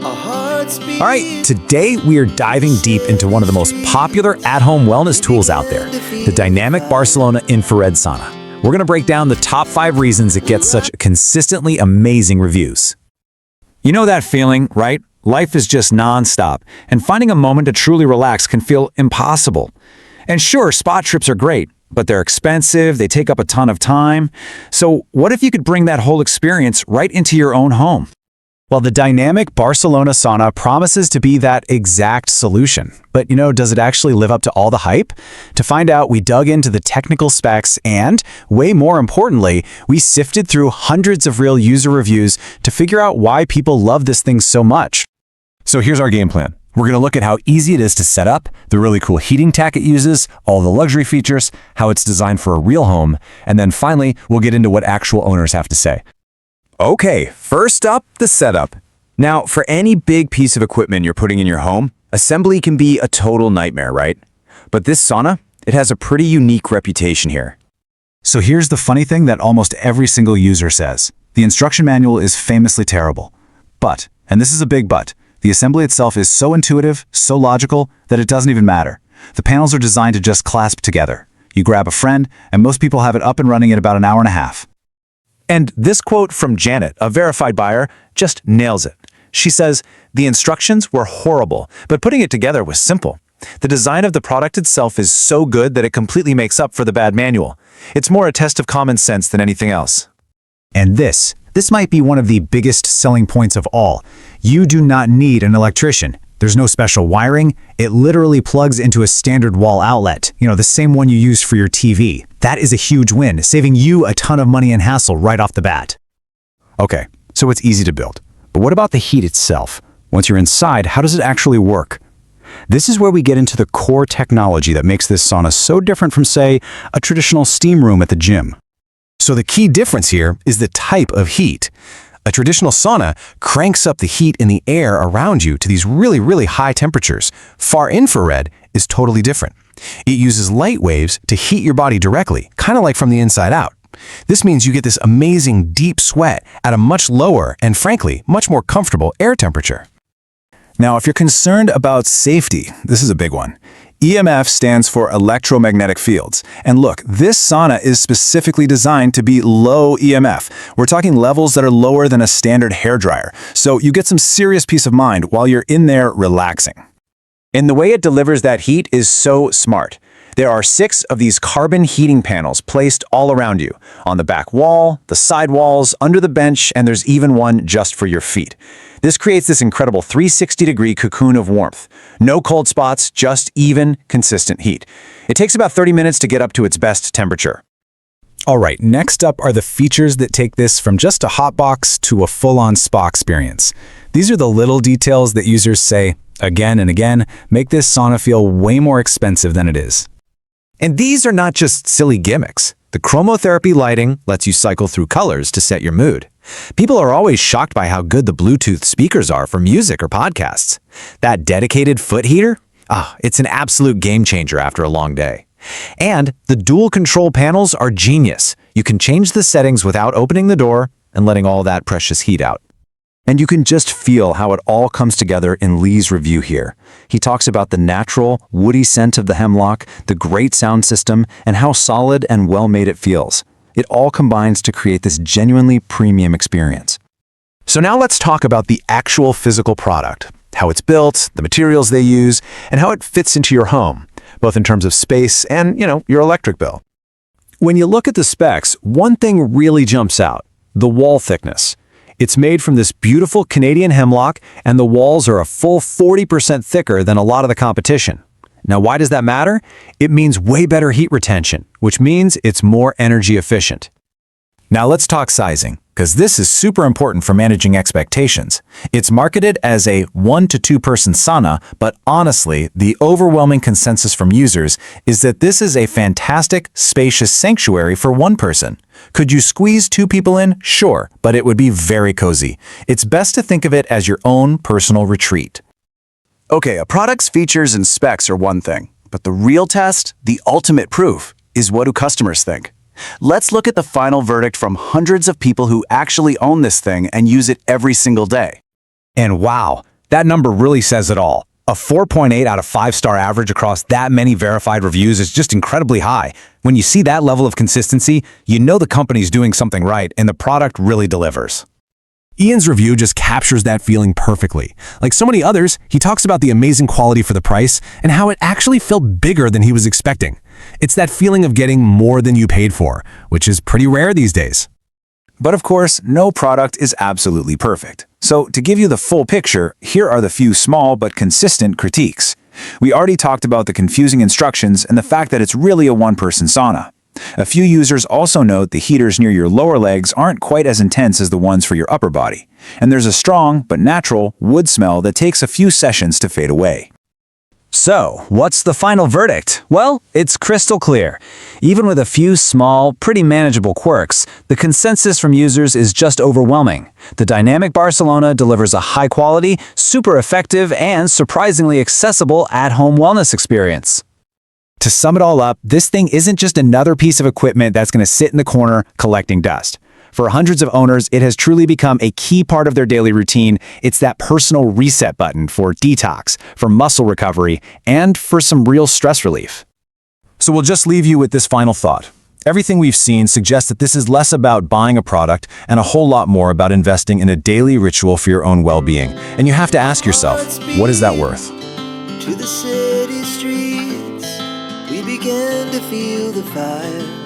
All right, today we are diving deep into one of the most popular at-home wellness tools out there, the Dynamic Barcelona infrared sauna. We're going to break down the top 5 reasons it gets such consistently amazing reviews. You know that feeling, right? Life is just non-stop, and finding a moment to truly relax can feel impossible. And sure, spa trips are great, but they're expensive, they take up a ton of time. So what if you could bring that whole experience right into your own home? Well, the Dynamic Barcelona Sauna promises to be that exact solution. But does it actually live up to all the hype? To find out, we dug into the technical specs and, way more importantly, we sifted through hundreds of real user reviews to figure out why people love this thing so much. So here's our game plan. We're going to look at how easy it is to set up, the really cool heating tech it uses, all the luxury features, how it's designed for a real home, and then finally, we'll get into what actual owners have to say. Okay, first up, the setup. Now, for any big piece of equipment you're putting in your home, assembly can be a total nightmare, right? But this sauna, it has a pretty unique reputation here. So here's the funny thing that almost every single user says. The instruction manual is famously terrible. But, and this is a big but, the assembly itself is so intuitive, so logical, that it doesn't even matter. The panels are designed to just clasp together. You grab a friend, and most people have it up and running in about an hour and a half. And this quote from Janet, a verified buyer, just nails it. She says, "The instructions were horrible, but putting it together was simple. The design of the product itself is so good that it completely makes up for the bad manual. It's more a test of common sense than anything else." And this might be one of the biggest selling points of all. You do not need an electrician. There's no special wiring. It literally plugs into a standard wall outlet, the same one you use for your TV. That is a huge win, saving you a ton of money and hassle right off the bat. Okay, so it's easy to build. But what about the heat itself? Once you're inside, how does it actually work? This is where we get into the core technology that makes this sauna so different from, say, a traditional steam room at the gym. So the key difference here is the type of heat. A traditional sauna cranks up the heat in the air around you to these really, really high temperatures. Far infrared is totally different. It uses light waves to heat your body directly, kind of like from the inside out. This means you get this amazing deep sweat at a much lower and, frankly, much more comfortable air temperature. Now, if you're concerned about safety, this is a big one. EMF stands for electromagnetic fields. And look, this sauna is specifically designed to be low EMF. We're talking levels that are lower than a standard hairdryer. So you get some serious peace of mind while you're in there relaxing. And the way it delivers that heat is so smart. There are 6 of these carbon heating panels placed all around you, on the back wall, the side walls, under the bench, and there's even one just for your feet. This creates this incredible 360-degree cocoon of warmth. No cold spots, just even, consistent heat. It takes about 30 minutes to get up to its best temperature. All right, next up are the features that take this from just a hot box to a full-on spa experience. These are the little details that users say, again and again, make this sauna feel way more expensive than it is. And these are not just silly gimmicks. The chromotherapy lighting lets you cycle through colors to set your mood. People are always shocked by how good the Bluetooth speakers are for music or podcasts. That dedicated foot heater? It's an absolute game changer after a long day. And the dual control panels are genius. You can change the settings without opening the door and letting all that precious heat out. And you can just feel how it all comes together in Lee's review here. He talks about the natural, woody scent of the hemlock, the great sound system, and how solid and well-made it feels. It all combines to create this genuinely premium experience. So now let's talk about the actual physical product, how it's built, the materials they use, and how it fits into your home, both in terms of space and, your electric bill. When you look at the specs, one thing really jumps out: the wall thickness. It's made from this beautiful Canadian hemlock, and the walls are a full 40% thicker than a lot of the competition. Now, why does that matter? It means way better heat retention, which means it's more energy efficient. Now let's talk sizing, because this is super important for managing expectations. It's marketed as a 1 to 2 person sauna, but honestly, the overwhelming consensus from users is that this is a fantastic, spacious sanctuary for 1 person. Could you squeeze 2 people in? Sure, but it would be very cozy. It's best to think of it as your own personal retreat. Okay, a product's features and specs are one thing, but the real test, the ultimate proof, is what do customers think? Let's look at the final verdict from hundreds of people who actually own this thing and use it every single day. And wow, That number really says it all. A 4.8 out of 5-star average across that many verified reviews is just incredibly high. When you see that level of consistency, you know the company's doing something right and the product really delivers. Ian's review just captures that feeling perfectly. Like so many others, he talks about the amazing quality for the price and how it actually felt bigger than he was expecting. It's that feeling of getting more than you paid for, which is pretty rare these days. But of course, no product is absolutely perfect. So to give you the full picture, here are the few small but consistent critiques. We already talked about the confusing instructions and the fact that it's really a one-person sauna. A few users also note the heaters near your lower legs aren't quite as intense as the ones for your upper body. And there's a strong but natural wood smell that takes a few sessions to fade away. So, what's the final verdict? Well, it's crystal clear. Even with a few small, pretty manageable quirks, the consensus from users is just overwhelming. The Dynamic Barcelona delivers a high-quality, super effective, and surprisingly accessible at-home wellness experience. To sum it all up, this thing isn't just another piece of equipment that's going to sit in the corner collecting dust. For hundreds of owners, it has truly become a key part of their daily routine. It's that personal reset button for detox, for muscle recovery, and for some real stress relief. So we'll just leave you with this final thought. Everything we've seen suggests that this is less about buying a product and a whole lot more about investing in a daily ritual for your own well-being. And you have to ask yourself, what is that worth? To the city streets, we began to feel the fire.